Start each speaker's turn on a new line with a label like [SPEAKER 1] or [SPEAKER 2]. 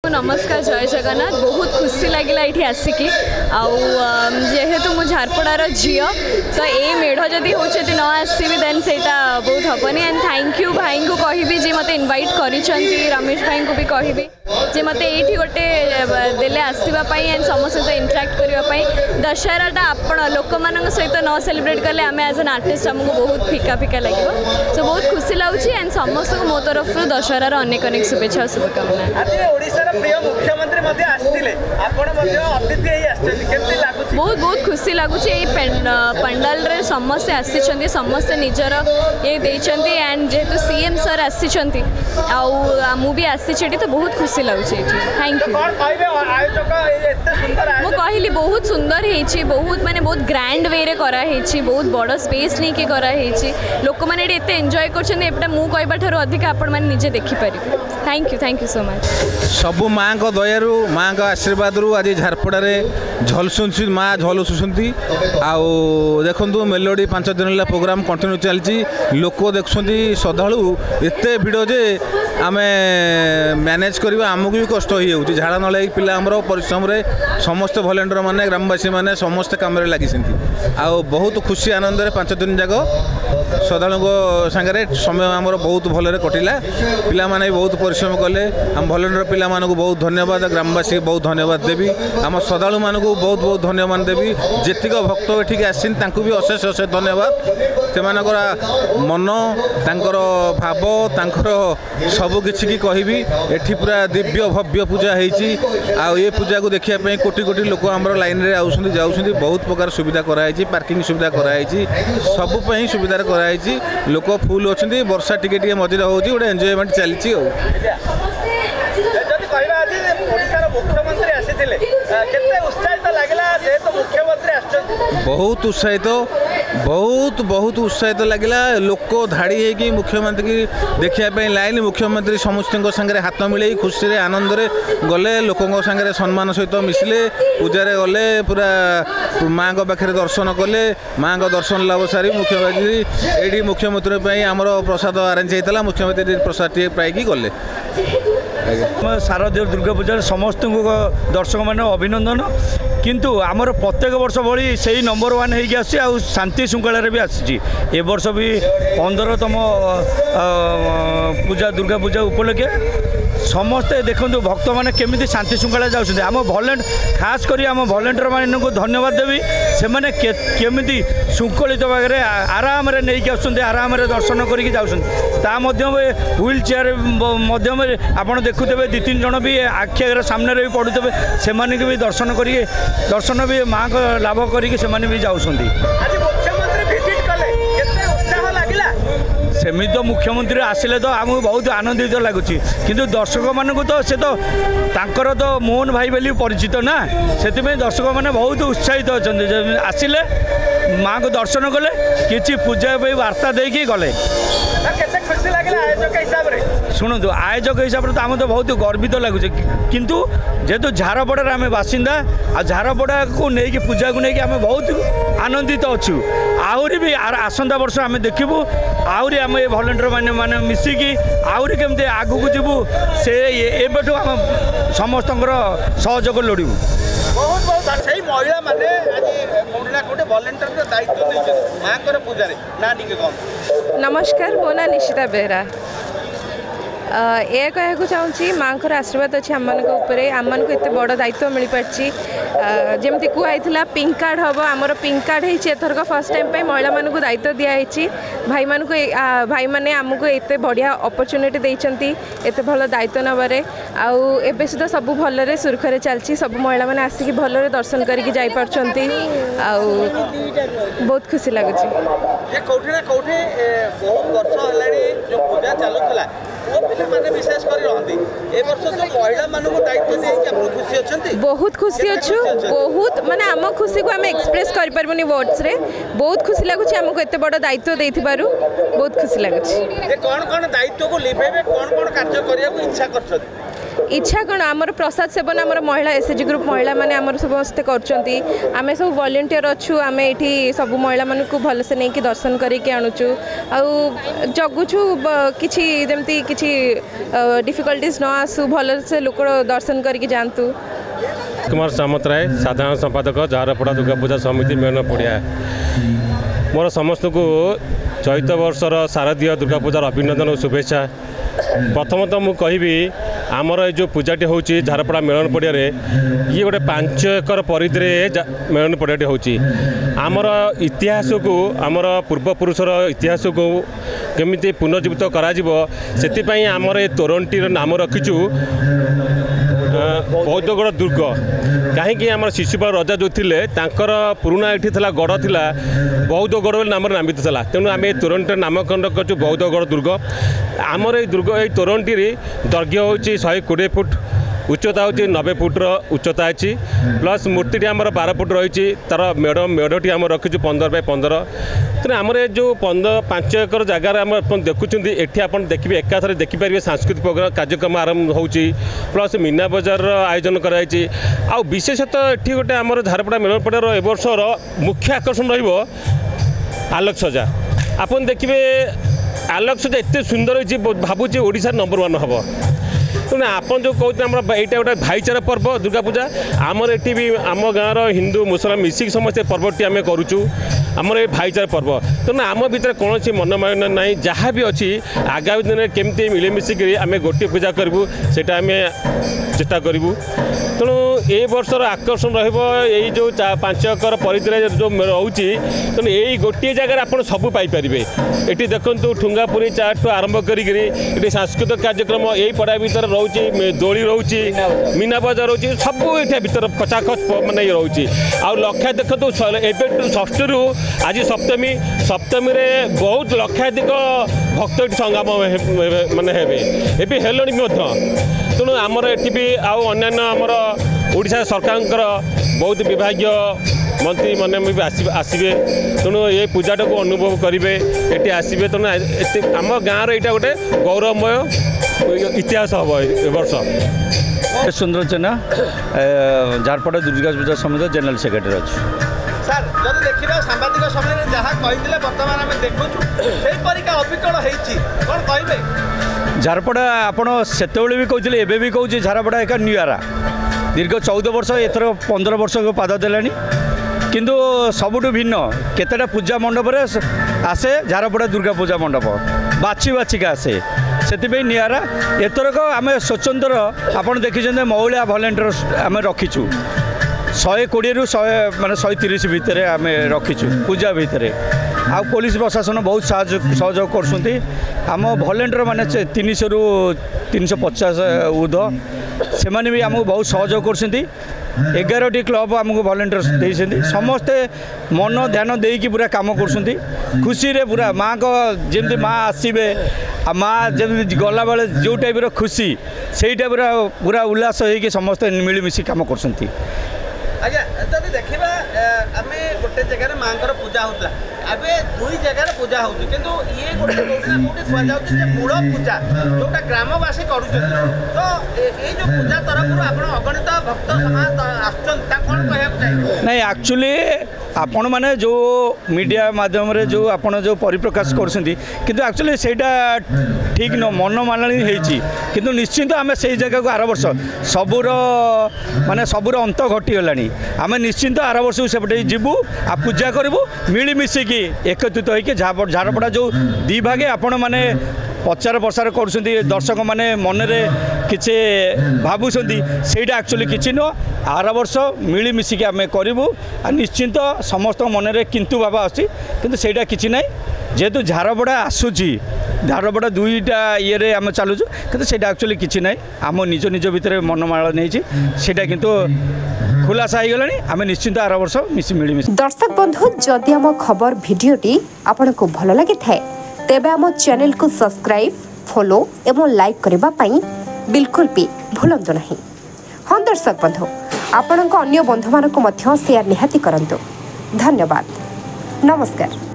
[SPEAKER 1] नमस्कार जय जगन्नाथ बहुत खुशी लगे ये आसिक जेहेतु मु झारपड़ार झील तो ये मेढ़ जदि होती न आसबि देन से बहुत हेनी एंड थैंक यू भाई को कहि जी मत इनवाइट कर रमेश भाई को भी कहि जे मत ये गोटे देले आसवाई एंड समस्त सहित इंटराक्ट करने दशहराटा आपण लोक मान सहित न सेलिब्रेट कले आम एज एन आर्टिस्ट आमको बहुत फिका फिका लगे सो बहुत खुशी लगुच एंड समस्त को मो तरफ दशहरार अनेक अनेक शुभेच्छा शुभकामना। बहुत बहुत खुशी लगुच पंडाल रे समस्ते आसी समस्ते निजर ये देते एंड जेहेतु सीएम सर आसी भी आसी तो बहुत खुशी लगुच। थैंक यू मु कहली बहुत सुंदर है बहुत माने बहुत ग्रैंड वे रे करा है बहुत बड़ स्पेस नहीं कि करा है लोक मैंने एते एंजॉय कर मु कहबा ठारो अधिक आपण माने निजे देखि पारि। Thank you so much.
[SPEAKER 2] सबु माँ को दयारू माँ का आशीर्वाद रू आज झारपड़ा झलसुन माँ झलसुंती आउ देखु मेलोडी 5 दिन प्रोग्राम कंटिन्यू चलती लोक देखुं श्रद्धालु एत भिड़ जे आम मैनेज करवा आमको भी कष्ट हो जाऊँगी झाड़ा नल पिला आमर परिश्रम समस्त भलेंडर मैंने ग्रामवासी मैंने समस्त कम लगी आउ बहुत खुशी आनंद 5 दिन जाक श्रद्धालु सागर समय आमर बहुत भल कटिला पिला माने बहुत परिश्रम कले आम भलेंडर पिला मानक बहुत धन्यवाद ग्रामवासी बहुत धन्यवाद देवी आम श्रद्धालु मानक बहुत बहुत धन्यवाद देवी जेतिक भक्त एठिक आसी भी अशेष अशेष धन्यवाद से मन तांकर भाव तांकर सबु किछि की कहबी एठी पूरा दिव्य भव्य पूजा होती ये पूजा को देखिए कोटी कोटी लोक आम लाइन रे आउछंती जाउछंती बहुत प्रकार सुविधा कराई पार्किंग सुविधा कराई सबु सुविधा कराई लोक फुल अच्छी वर्षा टिके मझे होती गोटे एंजॉयमेंट चलती बहुत उत्साहित बहुत उत्साहित लगिला लोक धाड़ी होगी मुख्यमंत्री की देखापी लाइन मुख्यमंत्री समस्त सागर हाथ मिले खुशी आनंद गले लोकों सागर सम्मान सहित मिसिले पूजारे गले पूरा माँ को पाखे दर्शन कले माँ को दर्शन लाभ सारी मुख्यमंत्री ये मुख्यमंत्री आमर प्रसाद आरेंज होता मुख्यमंत्री प्रसाद टे पाई गले
[SPEAKER 3] शारदीय दुर्गा पूजा समस्त दर्शक मान अभिनंदन किंतु आमर प्रत्येक वर्ष भली से ही नंबर 1 होगी आसी शांति श्रृंखला भी आसी ए वर्ष भी 15तम पूजा दुर्गा पूजा उपलक्षे समस्ते देखो भक्त मैंने केमी शांति श्रृंखला जाऊँ आम भलेंट खास कर आम भलेंटियर मान को धन्यवाद देवी से मैंने केमी श्रृंखलित भाग में आराम नहीं आराम दर्शन करके व्हील चेयर मध्यम आप देखुते 2-3 जन भी आखि आगे सामने भी पड़ुते से भी दर्शन भी माँ को लाभ करके भी जाऊँगी सेमी तो मुख्यमंत्री आसिले तो आमको बहुत आनंदित लगुच किंतु दर्शक मानक तो से तो तांकर तो मोहन भाई बोली परिचित ना से दर्शक मैंने बहुत उत्साहित अच्छा आसिले माँ को दर्शन कले किसी पूजा वार्ता देकी गले शुणु आयोजक हिसाब से आम तो बहुत गर्वित लगुच किंतु जेहेतु झारपड़ा आम बासिंदा आ झारपड़ा को लेकिन पूजा को लेकिन आम बहुत आनंदित अच्छु आहरी भी आसंता वर्ष आम देखू आहरी आम ये भलेंटियर मैंने मिसिकी आहरी केमती आगू को जीवु से एबेठू आम समस्त सहयोग लोड़ू
[SPEAKER 4] बहुत बहुत सही महिला माने आज कोठी ना कोठी वॉलंटियर दायित्व नहीं मां पूजा ना कौन।
[SPEAKER 5] नमस्कार मो ना निशिता बेहरा ये कहूँ चाहूँगी माँ को आशीर्वाद अच्छी आम आम एत बड़ दायित्व मिल पार्टी जमी कहला पिंक कार्ड हम आमर पिंक कार्ड होथरक फर्स्ट टाइम पे महिला मानक दायित्व दिखाई भाई मान भाई मैंने आमको एत बढ़िया अपॉर्चुनिटी देती एत भल दायित्व नबारे आउ सुधा सब भल सुरखुरे चलती सब महिला मैंने आसिक भल दर्शन करके जापार बहुत खुशी लगुच बहुत खुशी अच्छु बहुत माने आम खुशी को आम एक्सप्रेस कर पारबुनी वर्ड्स रे बहुत खुशी लगुच आमको एत बड़ दायित्व देथिबारु बहुत खुशी लगुच
[SPEAKER 4] कौन कौन दायित्व को लिभेबे कौन कौन कार्य करिया को इच्छा करछथि
[SPEAKER 5] इच्छा कौन आमर प्रसाद सेवन आमर महिला एसएचजी ग्रुप महिला माने आमर समस्ते करछंती आमे सब वॉलंटियर अच्छु आमे एठी सब महिला मान को भलसे नहीं कि दर्शन करके आणुचु आ जगुछु किछि जेमती किछि डिफिकल्टीज न आसु भलसे लोक दर्शन करके जानतु।
[SPEAKER 6] कुमार सामंतराय साधारण संपादक झारपड़ा दुर्गा पूजा समिति मेन पड़िया मोर समस्त को चैत वर्षर शारदीय दुर्गा पूजार अभिनंदन और शुभेच्छा। प्रथमतः मुझे कहबी आमर जो पूजाटी हूँ झारपड़ा मेलन पड़िया ये गोटे 5 एकर परिधि में मेलन पड़ियाटी हूँ आमर इतिहास को आमर पूर्वपुरुषर इतिहास को केमिति पुनर्जीवित करा आमर ये तोरणटीर नाम रखीचु बौद्धगढ़ दुर्ग कहीं आम शिशुपाल रजा जो थे पुराणा ये गढ़ था बौद्धगढ़ नाम नामित था तेणु आम तोरणटीर नामकरण कर बौद्धगढ़ दुर्ग आमर ये दुर्ग ये तोरणटी दैर्घ्य हूँ 120 फुट उच्चता हूँ 90 फुट्र उच्चता अच्छी प्लस मूर्ति आमर 12 फुट रही तार मेढ़टी आम रखीचु 15 बाय 15 तेना आमर ये जो 5 एकर जगार आम देखुं ये आप देखिए एकाथरे देखिपारे सांस्कृतिक प्रोग्राम कार्यक्रम आरंभ हो प्लस मीना बजार आयोजन कराई आ विशेषतः ये गोटे आमर झारपड़ा मेलन पड़ियार ए वर्षर मुख्य आकर्षण आलोक सजा आपन देखिए आलोक सजा एत सुंदर भावुँ ओडिशा नंबर 1 हम तेना आपन जो कहते यहाँ गोटे भाईचारा पर्व दुर्गा पूजा आमर ये भी आम गाँव हिंदू मुसलमान मिसिक समस्ते पर्वटी आम करुचु आमर ये भाईचारा पर्व तेणु आम भर कौन मनमालिन्य ना जहाँ भी अच्छी आगामी दिन में केमती मिलमिशिक आम गोटे पूजा करूँ से चेष्टा करूँ तेणु ए वर्षर आकर्षण रही जो 5 एकर परिधि जो रोचे तेणु यही गोटे जगह आप सब पाइपर ये देखो ठुंगापुरी चाट आरंभ करी सांस्कृतिक कार्यक्रम यही पड़ा भर रोचे दोली रोचे मीना बजार रोचे सब ये भर कचाखच मानने रोचे आ लक्षा देखो एवं षष्ठी आज सप्तमी सप्तमी बहुत लक्षाधिक भक्त ये संगम मानने हे तेणु आमर ये भी आउ अन्य आमर ओडिशा सरकार बहुत विभाग मंत्री मैंने भी आसवे तेणु ये पूजाटा को अनुभव करेंगे ये आसवे तेणु आम गाँव यहाँ गोटे गौरवमय इतिहास हम ए वर्ष।
[SPEAKER 3] सुंदर जेना झारपड़ा दुर्गा पूजा समिति जनरल सेक्रेटरी अच्छे
[SPEAKER 4] सर जब देखा सांबादिक समय जहाँ कही बर्तमान आम देखुँ अविकल कौन कहे
[SPEAKER 3] झारपड़ा आपड़ से भी कहते एवं भी कहूँ झारपड़ा एक न्यूआरा दीर्घ 14 वर्ष एथर 15 वर्ष को पाद देलानी किंतु सबुठु भिन्न केतेटा पूजा मंडप आसे झारपड़ा दुर्गा पूजा मंडप बाछी बाछिका आसे से निआरा एथरक आम स्वतंत्र आपड़ देखिए महिला भलेंटियर आम रखीचु 120 रु 100 माने 130 भितर आम रखीचु पूजा भितर आ पुलिस प्रशासन बहुत सहयोग कर आम भलेंटियर माने 300 रु 350 ऊर्ध से माने भी आमको बहुत सहयोग कर 11टी क्लब आमको भलेंटियर देते समस्ते मन ध्यान देकी पूरा काम कर खुशी रे पूरा माँ को जमी माँ आसवे माँ जमी गला बेले जो टाइप खुशी से टाइप पूरा उल्लास होगी समस्ते मिलमिशी काम कर
[SPEAKER 4] आज्ञा जब देखा आम गोटे जगह माँ पूजा होता अबे 2 जगह पूजा हो किंतु ये गोटे कौटी मूल पूजा जोटा ग्रामवासी कर तो ये जो पूजा तरफ आप अगणित भक्त समाज आसान
[SPEAKER 3] नहीं एक्चुअली आपण मैंने जो मीडिया माध्यम जो आपण जो परिप्रकाश कर एक्चुअली सेटा ठीक न मनमालिनी होती किंतु निश्चिंत आम से जगह को आर वर्ष सबूर माने सबूर अंत घटीगला आम निश्चिंत आर वर्ष सेपटे जीवु आ पूजा करूँ मिलमिशिकी एकत्रित होकर झारपड़ा जो 2 भागे आपण मैंने प्रचार प्रसार कर दर्शक मैंने मनरे किसी भावुंट सेटा एक्चुअली किसी नुह आर वर्ष मिलमिशिकी आम करूँ आ निश्चिंत समस्त मनरे किंतु भाव आसी किंतु सेटा किसी ना जेहेतु झारपड़ा आसूची झारपड़ा 2टा ये आम चलुचु कि एक्चुअली किसी ना आम निज निज भितर मनमाल नहीं सेटा किंतु खुलासा हो गलानी आम निश्चिंत आर वर्ष मिलमिश।
[SPEAKER 7] दर्शक बंधु जदि आम खबर भिडियोटी आपन को भल लगी थाए तेबे आम चैनल को सब्सक्राइब फॉलो एवं लाइक करबा पई बिल्कुल भी भूलंतु नहीं। हाँ दर्शक बंधु आपण अन्य बंधु मानक मध्य शेयर निहाती करंतु। धन्यवाद नमस्कार।